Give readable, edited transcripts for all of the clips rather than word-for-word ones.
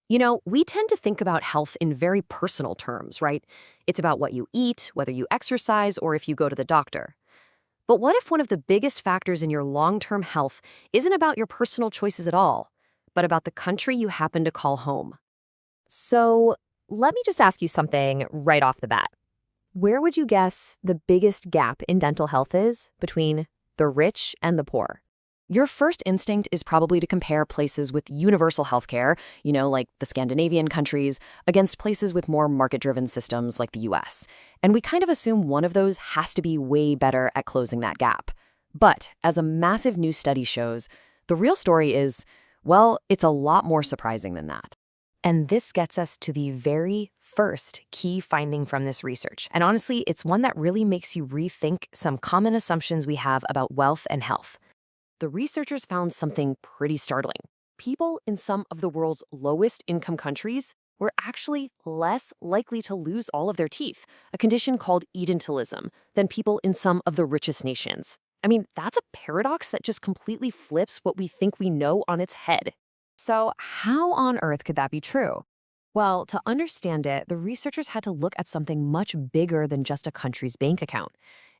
We tend to think about health in very personal terms, right? It's about what you eat, whether you exercise, or if you go to the doctor. But what if one of the biggest factors in your long-term health isn't about your personal choices at all, but about the country you happen to call home? So let me just ask you something right off the bat. Where would you guess the biggest gap in dental health is between the rich and the poor? Your first instinct is probably to compare places with universal healthcare, like the Scandinavian countries, against places with more market-driven systems like the US. And we kind of assume one of those has to be way better at closing that gap. But as a massive new study shows, the real story is, well, it's a lot more surprising than that. And this gets us to the very first key finding from this research. And honestly, it's one that really makes you rethink some common assumptions we have about wealth and health. The researchers found something pretty startling. People in some of the world's lowest income countries were actually less likely to lose all of their teeth, a condition called edentulism, than people in some of the richest nations. I mean, that's a paradox that just completely flips what we think we know on its head. So how on earth could that be true? Well, to understand it, the researchers had to look at something much bigger than just a country's bank account.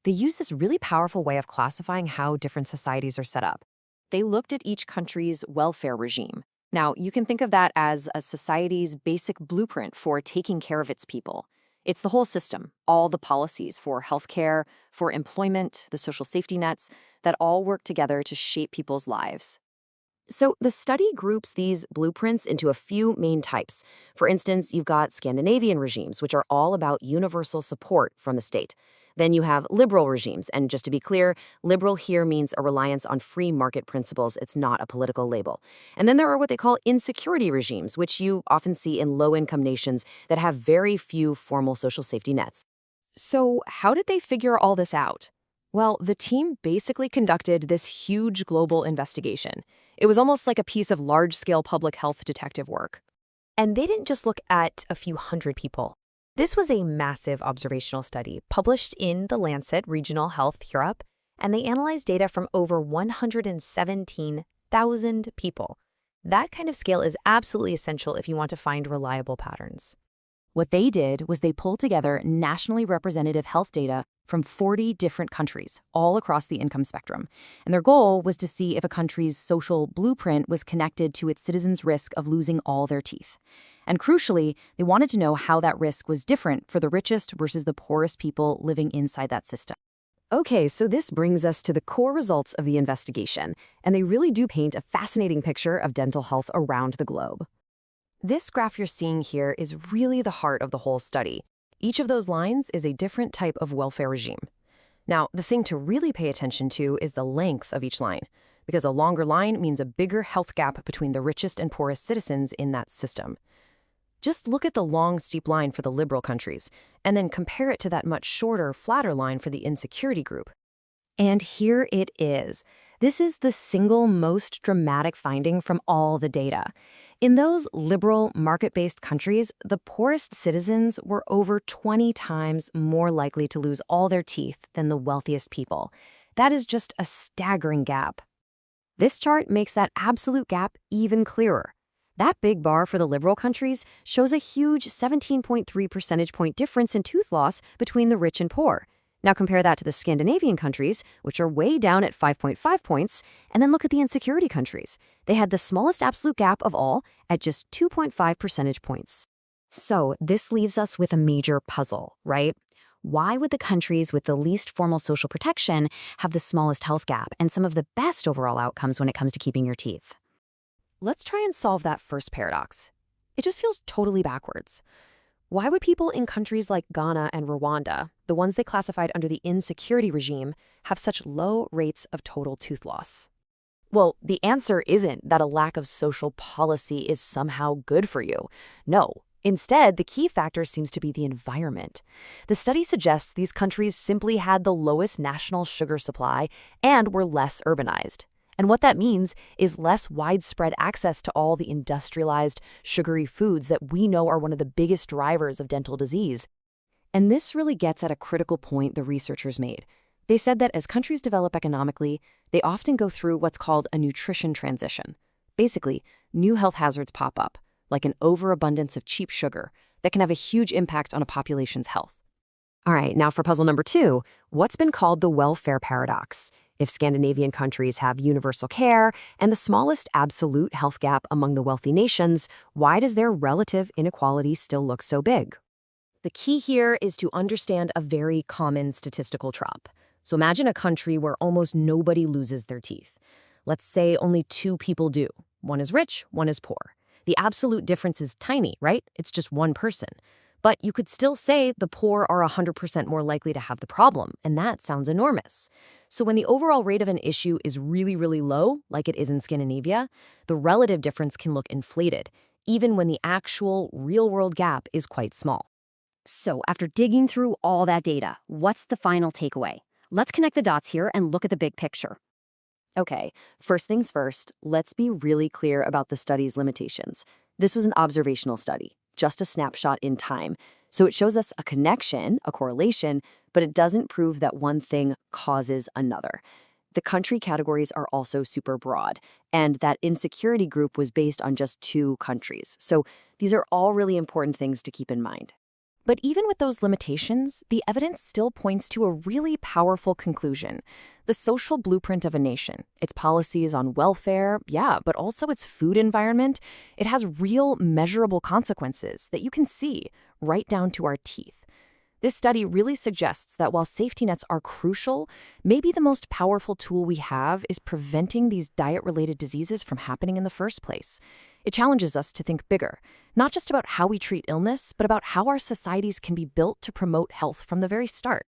They used this really powerful way of classifying how different societies are set up. They looked at each country's welfare regime. Now, you can think of that as a society's basic blueprint for taking care of its people. It's the whole system, all the policies for healthcare, for employment, the social safety nets, that all work together to shape people's lives. So the study groups these blueprints into a few main types. For instance, you've got Scandinavian regimes, which are all about universal support from the state. Then you have liberal regimes, and just to be clear, liberal here means a reliance on free market principles. It's not a political label. And then there are what they call insecurity regimes, which you often see in low-income nations that have very few formal social safety nets. So how did they figure all this out? Well, the team basically conducted this huge global investigation. It was almost like a piece of large-scale public health detective work. And they didn't just look at a few hundred people. This was a massive observational study published in The Lancet Regional Health Europe, and they analyzed data from over 117,000 people. That kind of scale is absolutely essential if you want to find reliable patterns. What they did was they pulled together nationally representative health data from 40 different countries, all across the income spectrum. And their goal was to see if a country's social blueprint was connected to its citizens' risk of losing all their teeth. And crucially, they wanted to know how that risk was different for the richest versus the poorest people living inside that system. Okay, so this brings us to the core results of the investigation, and they really do paint a fascinating picture of dental health around the globe. This graph you're seeing here is really the heart of the whole study. Each of those lines is a different type of welfare regime. Now, the thing to really pay attention to is the length of each line, because a longer line means a bigger health gap between the richest and poorest citizens in that system. Just look at the long, steep line for the liberal countries, and then compare it to that much shorter, flatter line for the insecurity group. And here it is. This is the single most dramatic finding from all the data. In those liberal, market-based countries, the poorest citizens were over 20 times more likely to lose all their teeth than the wealthiest people. That is just a staggering gap. This chart makes that absolute gap even clearer. That big bar for the liberal countries shows a huge 17.3 percentage point difference in tooth loss between the rich and poor. Now compare that to the Scandinavian countries, which are way down at 5.5 points, and then look at the insecurity countries. They had the smallest absolute gap of all at just 2.5 percentage points. So this leaves us with a major puzzle, right? Why would the countries with the least formal social protection have the smallest health gap and some of the best overall outcomes when it comes to keeping your teeth? Let's try and solve that first paradox. It just feels totally backwards. Why would people in countries like Ghana and Rwanda, the ones they classified under the insecurity regime, have such low rates of total tooth loss? Well, the answer isn't that a lack of social policy is somehow good for you. No. Instead, the key factor seems to be the environment. The study suggests these countries simply had the lowest national sugar supply and were less urbanized. And what that means is less widespread access to all the industrialized, sugary foods that we know are one of the biggest drivers of dental disease. And this really gets at a critical point the researchers made. They said that as countries develop economically, they often go through what's called a nutrition transition. Basically, new health hazards pop up. like an overabundance of cheap sugar, that can have a huge impact on a population's health. All right, now for puzzle number 2, what's been called the welfare paradox? If Scandinavian countries have universal care and the smallest absolute health gap among the wealthy nations, why does their relative inequality still look so big? The key here is to understand a very common statistical trap. So imagine a country where almost nobody loses their teeth. Let's say only 2 people do. One is rich, one is poor. The absolute difference is tiny, right? It's just one person. But you could still say the poor are 100% more likely to have the problem, and that sounds enormous. So when the overall rate of an issue is really, really low, like it is in Scandinavia, the relative difference can look inflated, even when the actual real-world gap is quite small. So, after digging through all that data, what's the final takeaway? Let's connect the dots here and look at the big picture. Okay, first things first, let's be really clear about the study's limitations. This was an observational study, just a snapshot in time. So it shows us a connection, a correlation, but it doesn't prove that one thing causes another. The country categories are also super broad, and that insecurity group was based on just 2 countries. So these are all really important things to keep in mind. But even with those limitations, the evidence still points to a really powerful conclusion. The social blueprint of a nation, its policies on welfare, yeah, but also its food environment, it has real measurable consequences that you can see right down to our teeth. This study really suggests that while safety nets are crucial, maybe the most powerful tool we have is preventing these diet-related diseases from happening in the first place. It challenges us to think bigger, not just about how we treat illness, but about how our societies can be built to promote health from the very start.